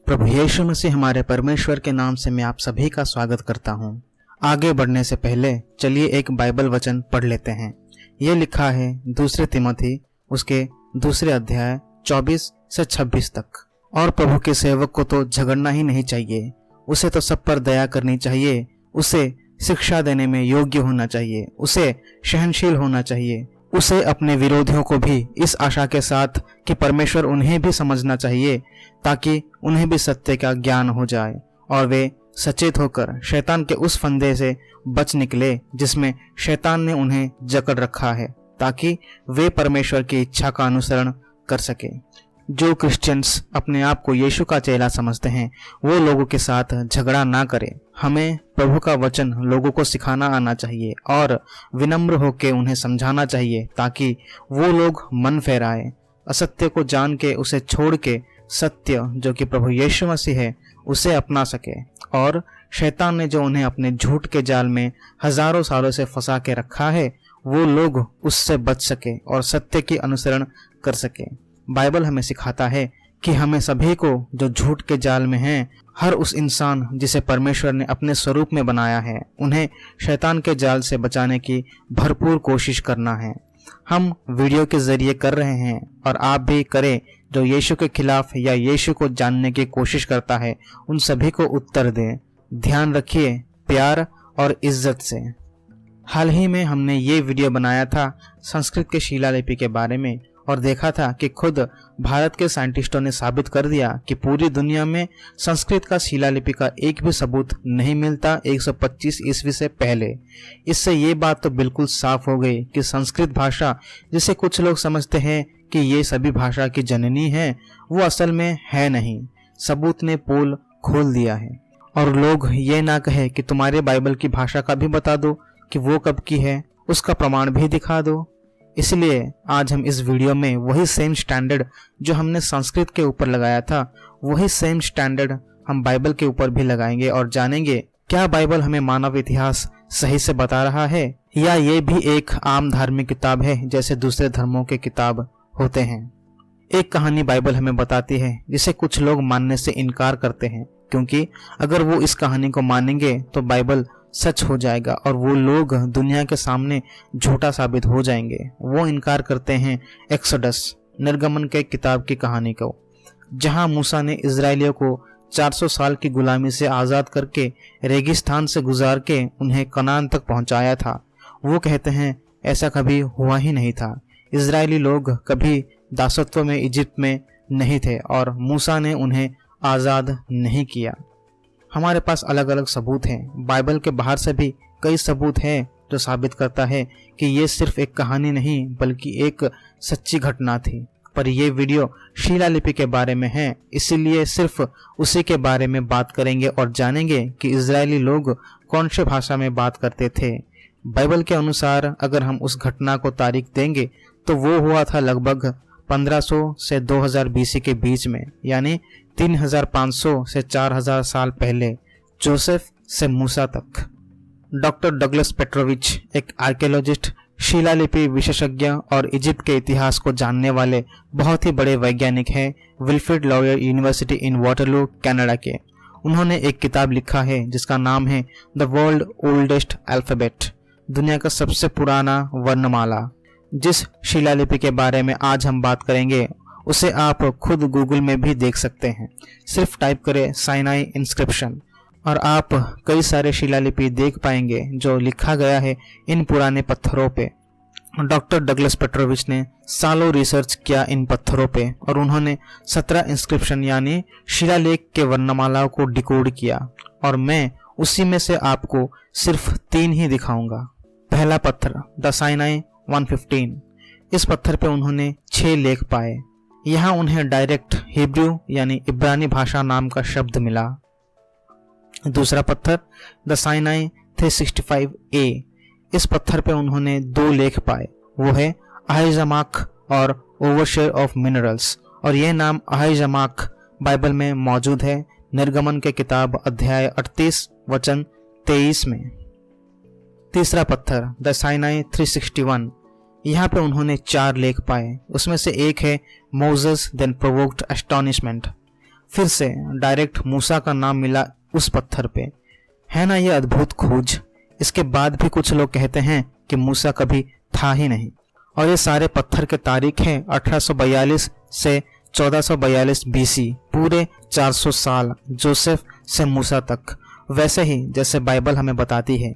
प्रभु यीशु मसीह हमारे परमेश्वर के नाम से मैं आप सभी का स्वागत करता हूं। आगे बढ़ने से पहले चलिए एक बाइबल वचन पढ़ लेते हैं। यह लिखा है दूसरे तिमोथी उसके दूसरे अध्याय 24 से 26 तक। और प्रभु के सेवक को तो झगड़ना ही नहीं चाहिए, उसे तो सब पर दया करनी चाहिए, उसे शिक्षा देने में योग्य होना चाहिए, उसे सहनशील होना चाहिए, उसे अपने विरोधियों को भी इस आशा के साथ कि परमेश्वर उन्हें भी समझना चाहिए ताकि उन्हें भी सत्य का ज्ञान हो जाए और वे सचेत होकर शैतान के उस फंदे से बच निकले जिसमें शैतान ने उन्हें जकड़ रखा है, ताकि वे परमेश्वर की इच्छा का अनुसरण कर सके। जो क्रिश्चियंस अपने आप को यीशु का चेला समझते हैं वो लोगों के साथ झगड़ा ना करें। हमें प्रभु का वचन लोगों को सिखाना आना चाहिए और विनम्र होकर उन्हें समझाना चाहिए ताकि वो लोग मन फेराए, असत्य को जान के उसे छोड़ के सत्य जो कि प्रभु यीशु मसीह है उसे अपना सके। और शैतान ने जो उन्हें अपने झूठ के जाल में हजारों सालों से फंसा के रखा है वो लोग उससे बच सके और सत्य की अनुसरण कर सके। बाइबल हमें सिखाता है कि हमें सभी को जो झूठ के जाल में हैं, हर उस इंसान जिसे परमेश्वर ने अपने स्वरूप में बनाया है, उन्हें शैतान के जाल से बचाने की भरपूर कोशिश करना है। हम वीडियो के जरिए कर रहे हैं और आप भी करें। जो यीशु के खिलाफ या यीशु को जानने की कोशिश करता है उन सभी को उत्तर दें। ध्यान रखिए, प्यार और इज्जत से। हाल ही में हमने ये वीडियो बनाया था संस्कृत के शिलालिपि के बारे में और देखा था कि खुद भारत के साइंटिस्टों ने साबित कर दिया कि पूरी दुनिया में संस्कृत का शिलालिपि का एक भी सबूत नहीं मिलता 125 ईस्वी से पहले। इससे ये बात तो बिल्कुल साफ हो गई कि संस्कृत भाषा, जिसे कुछ लोग समझते हैं कि ये सभी भाषा की जननी है, वो असल में है नहीं। सबूत ने पोल खोल दिया है। और लोग ये ना कहे कि तुम्हारे बाइबल की भाषा का भी बता दो कि वो कब की है, उसका प्रमाण भी दिखा दो। इसलिए आज हम इस वीडियो में वही सेम स्टैंडर्ड जो हमने संस्कृत के ऊपर लगाया था, वही सेम स्टैंडर्ड हम बाइबल के ऊपर भी लगाएंगे और जानेंगे क्या बाइबल हमें मानव इतिहास सही से बता रहा है या ये भी एक आम धार्मिक किताब है जैसे दूसरे धर्मों के किताब होते हैं। एक कहानी बाइबल हमें बताती है जिसे कुछ लोग मानने से इनकार करते हैं, क्योंकि अगर वो इस कहानी को मानेंगे तो बाइबल सच हो जाएगा और वो लोग दुनिया के सामने झूठा साबित हो जाएंगे। वो इनकार करते हैं एक्सोडस, निर्गमन के किताब की कहानी को, जहां मूसा ने इजरायलियों को 400 साल की गुलामी से आज़ाद करके रेगिस्तान से गुजार के उन्हें कनान तक पहुंचाया था। वो कहते हैं ऐसा कभी हुआ ही नहीं था। इजरायली लोग कभी दासत्व में इजिप्ट में नहीं थे और मूसा ने उन्हें आज़ाद नहीं किया। हमारे पास अलग अलग सबूत हैं। बाइबल के बाहर से भी कई सबूत हैं जो साबित करता है कि ये सिर्फ एक कहानी नहीं बल्कि एक सच्ची घटना थी। पर यह वीडियो शिलालिपि के बारे में है, इसीलिए सिर्फ उसी के बारे में बात करेंगे और जानेंगे कि इजरायली लोग कौन सी भाषा में बात करते थे। बाइबल के अनुसार अगर हम उस घटना को तारीख देंगे तो वो हुआ था लगभग 1500 से 2000 बीसी के बीच में, यानी 3500 से 4000 साल पहले, जोसेफ से मूसा तक। डॉक्टर डगलस पेट्रोविच एक आर्कियोलॉजिस्ट, शिलालिपि विशेषज्ञ और इजिप्ट के इतिहास को जानने वाले बहुत ही बड़े वैज्ञानिक हैं, विल्फ्रेड लॉयर यूनिवर्सिटी इन वाटरलू कनाडा के। उन्होंने एक किताब लिखा है जिसका नाम है द वर्ल्ड ओल्डेस्ट अल्फाबेट, दुनिया का सबसे पुराना वर्णमाला। जिस शिलालिपि के बारे में आज हम बात करेंगे उसे आप खुद गूगल में भी देख सकते हैं। सिर्फ टाइप करें साइनाई इंस्क्रिप्शन और आप कई सारे शिलालिपि देख पाएंगे जो लिखा गया है इन पुराने पत्थरों पे। डॉक्टर डगलस पेट्रोविच ने सालों रिसर्च किया इन पत्थरों पे और उन्होंने 17 इंस्क्रिप्शन यानी शिलालेख के वर्णमालाओं को डिकोड किया और मैं उसी में से आपको सिर्फ 3 ही दिखाऊंगा। पहला पत्थर द साइनाई 115। इस पत्थर पे उन्होंने 6 लेख पाए। यहाँ उन्हें डायरेक्ट हिब्रू यानी इब्रानी भाषा नाम का शब्द मिला। दूसरा पत्थर द साइनाई 365A। इस पत्थर पे उन्होंने 2 लेख पाए, वो है अहाइजमाक और ओवरशेयर ऑफ मिनरल्स, और यह नाम अहाइजमाक बाइबल में मौजूद है निर्गमन के किताब अध्याय 38 वचन 23 में। तीसरा पत्थर द साइनाई 361। यहाँ पे उन्होंने 4 लेख पाए, उसमें से एक है मोजेस देन प्रोवोक्ड एस्टोनिशमेंट। फिर से डायरेक्ट मूसा का नाम मिला उस पत्थर पे। है ना ये अद्भुत खोज। इसके बाद भी कुछ लोग कहते हैं कि मूसा कभी था ही नहीं। और ये सारे पत्थर के तारीख है 1842 से 1442 बीसी, पूरे 400 साल जोसेफ से मूसा तक। वैसे ही जैसे बाइबल हमें बताती है,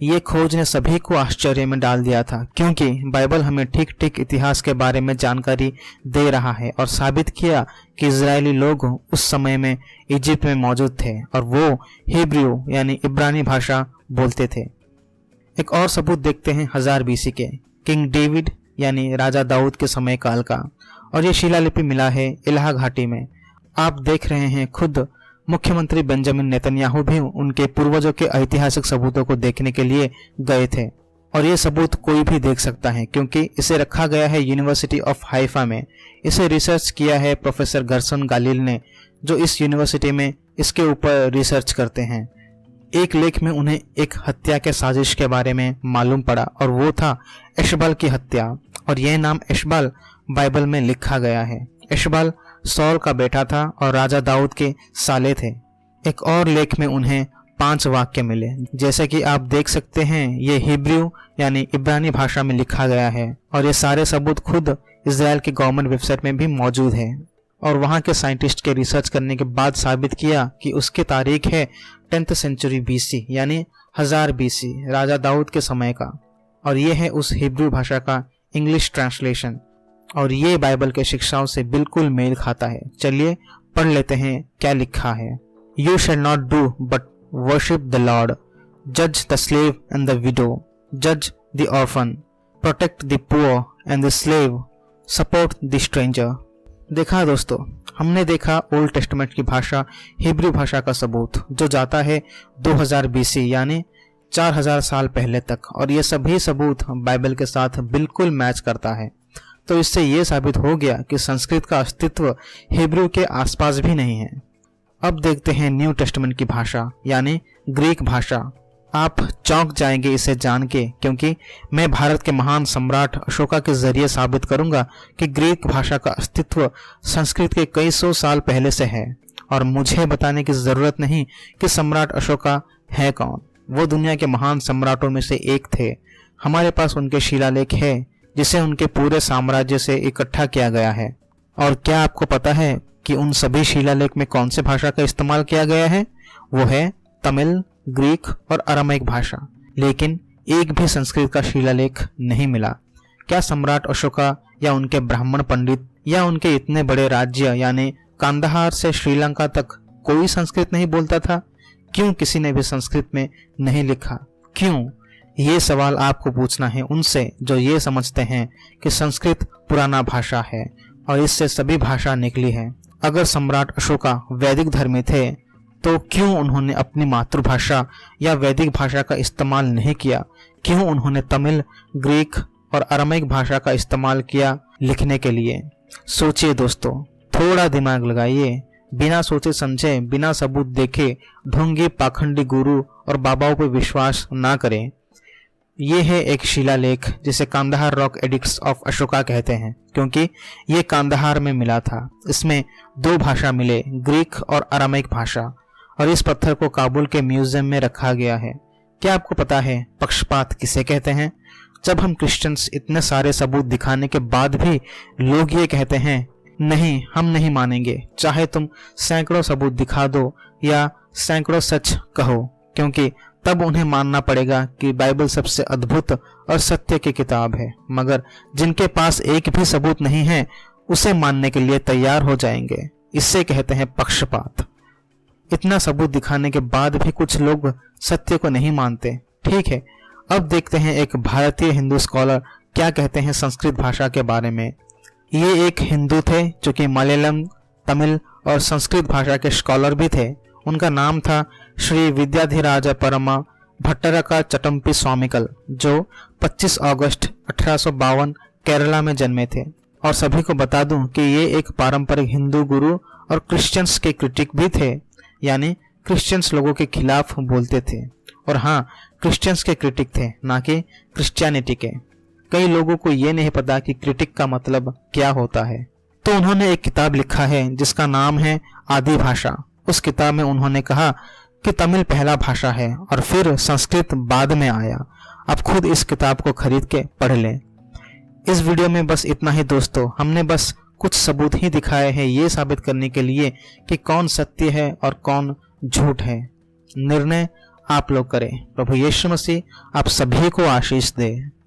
ये खोज ने सभी को आश्चर्य में डाल दिया था, क्योंकि बाइबल हमें ठीक ठीक इतिहास के बारे में जानकारी दे रहा है और साबित किया कि इजरायली लोग उस समय में इजिप्ट में मौजूद थे और वो हिब्रू यानी इब्रानी भाषा बोलते थे। एक और सबूत देखते हैं 1000 बीसी के, किंग डेविड यानी राजा दाऊद के समय काल का, और ये शिलालिपि मिला है इलाहा घाटी में। आप देख रहे हैं खुद मुख्यमंत्री बेंजामिन नेतन्याहू भी उनके पूर्वजों के ऐतिहासिक सबूतों को देखने के लिए गए थे। और ये सबूत कोई भी देख सकता है क्योंकि इसे रखा गया है यूनिवर्सिटी ऑफ हाइफा में। इसे रिसर्च किया है प्रोफेसर गर्सन गालिल ने, जो इस यूनिवर्सिटी में इसके ऊपर रिसर्च करते हैं। एक लेख में उन्हें एक हत्या के साजिश के बारे में मालूम पड़ा और वो था एशबाल की हत्या, और यह नाम एशबाल बाइबल में लिखा गया है। एशबाल सौल का बेटा था और राजा दाऊद के साले थे। एक और लेख में उन्हें 5 वाक्य मिले, जैसे कि आप देख सकते हैं ये हिब्रू यानी इब्रानी भाषा में लिखा गया है, और ये सारे सबूत खुद इजराइल की गवर्नमेंट वेबसाइट में भी मौजूद है। और वहां के साइंटिस्ट के रिसर्च करने के बाद साबित किया कि उसकी तारीख है 10th सेंचुरी बीसी यानी 1000 बीसी, राजा दाऊद के समय का। और ये है उस हिब्रू भाषा का इंग्लिश ट्रांसलेशन, और ये बाइबल के शिक्षाओं से बिल्कुल मेल खाता है। चलिए पढ़ लेते हैं क्या लिखा है। You shall not do but worship the Lord, जज the slave and the widow, जज the orphan, protect the poor and the slave, support the stranger. देखा दोस्तों, हमने देखा ओल्ड टेस्टामेंट की भाषा हिब्रू भाषा का सबूत जो जाता है 2000 बीसी यानी 4000 साल पहले तक, और ये सभी सबूत बाइबल के साथ बिल्कुल मैच करता है। तो इससे ये साबित हो गया कि संस्कृत का अस्तित्व हिब्रू के आसपास भी नहीं है। अब देखते हैं न्यू टेस्टामेंट की भाषा यानी ग्रीक भाषा। आप चौंक जाएंगे इसे जान के, क्योंकि मैं भारत के महान सम्राट अशोका के जरिए साबित करूंगा कि ग्रीक भाषा का अस्तित्व संस्कृत के कई सौ साल पहले से है। और मुझे बताने की जरूरत नहीं कि सम्राट अशोका है कौन। वो दुनिया के महान सम्राटों में से एक थे। हमारे पास उनके शिलालेख है जिसे उनके पूरे साम्राज्य से इकट्ठा किया गया है। और क्या आपको पता है कि उन सभी शिलालेख में कौन से भाषा का इस्तेमाल किया गया है? वो है तमिल, ग्रीक और अरामीक भाषा। लेकिन एक भी संस्कृत का शिलालेख नहीं मिला। क्या सम्राट अशोका या उनके ब्राह्मण पंडित या उनके इतने बड़े राज्य यानी कांदाहार से श्रीलंका तक कोई संस्कृत नहीं बोलता था? क्यों किसी ने भी संस्कृत में नहीं लिखा? क्यों? ये सवाल आपको पूछना है उनसे जो ये समझते हैं कि संस्कृत पुराना भाषा है और इससे सभी भाषा निकली है। अगर सम्राट अशोका वैदिक धर्मी थे तो क्यों उन्होंने अपनी मातृभाषा या वैदिक भाषा का इस्तेमाल नहीं किया? क्यों उन्होंने तमिल, ग्रीक और अरामीक भाषा का इस्तेमाल किया लिखने के लिए? सोचिए दोस्तों, थोड़ा दिमाग लगाइए। बिना सोचे समझे, बिना सबूत देखे ढोंगी पाखंडी गुरु और बाबाओं पर विश्वास ना करें। ये है एक शिलालेख जिसे Kandahar rock addicts of Ashoka कहते हैं, क्योंकि ये कांदाहार में मिला था। इसमें 2 भाषा मिले, ग्रीक और अरामीक भाषा, और इस पत्थर को काबुल के म्यूजियम में रखा गया है। क्या आपको पता है पक्षपात किसे कहते हैं? जब हम क्रिश्चियंस इतने सारे सबूत दिखाने के बाद भी लोग ये कहते हैं नहीं, हम नहीं मानेंगे, चाहे तुम सैकड़ों सबूत दिखा दो या सैकड़ों सच कहो, क्योंकि तब उन्हें मानना पड़ेगा कि बाइबल सबसे अद्भुत और सत्य की किताब है। मगर जिनके पास एक भी सबूत नहीं है उसे मानने के लिए तैयार हो जाएंगे। इससे कहते हैं पक्षपात। इतना सबूत दिखाने के बाद भी कुछ लोग सत्य को नहीं मानते। ठीक है, अब देखते हैं एक भारतीय हिंदू स्कॉलर क्या कहते हैं संस्कृत भाषा के बारे में। ये एक हिंदू थे जो कि मलयालम, तमिल और संस्कृत भाषा के स्कॉलर भी थे। उनका नाम था श्री विद्याधिराज परमा भट्टरका चटम्पी स्वामिकल, जो 25 अगस्त 1852 केरला में जन्मे थे। और सभी को बता दूं कि ये एक पारंपरिक हिंदू गुरु और क्रिश्चियंस के क्रिटिक भी थे, यानी क्रिश्चियंस लोगों के खिलाफ बोलते थे। और हाँ, क्रिश्चियंस के क्रिटिक थे, ना कि क्रिश्चियनिटी के। कई लोगों को ये नहीं पता कि क्रिटिक का मतलब क्या होता है। तो उन्होंने एक किताब लिखा है जिसका नाम है आदि भाषा। उस किताब में उन्होंने कहा कि तमिल पहला भाषा है और फिर संस्कृत बाद में आया। आप खुद इस किताब को खरीद के पढ़ लें। इस वीडियो में बस इतना ही दोस्तों। हमने बस कुछ सबूत ही दिखाए हैं ये साबित करने के लिए कि कौन सत्य है और कौन झूठ है। निर्णय आप लोग करें। प्रभु यीशु मसीह आप सभी को आशीष दे।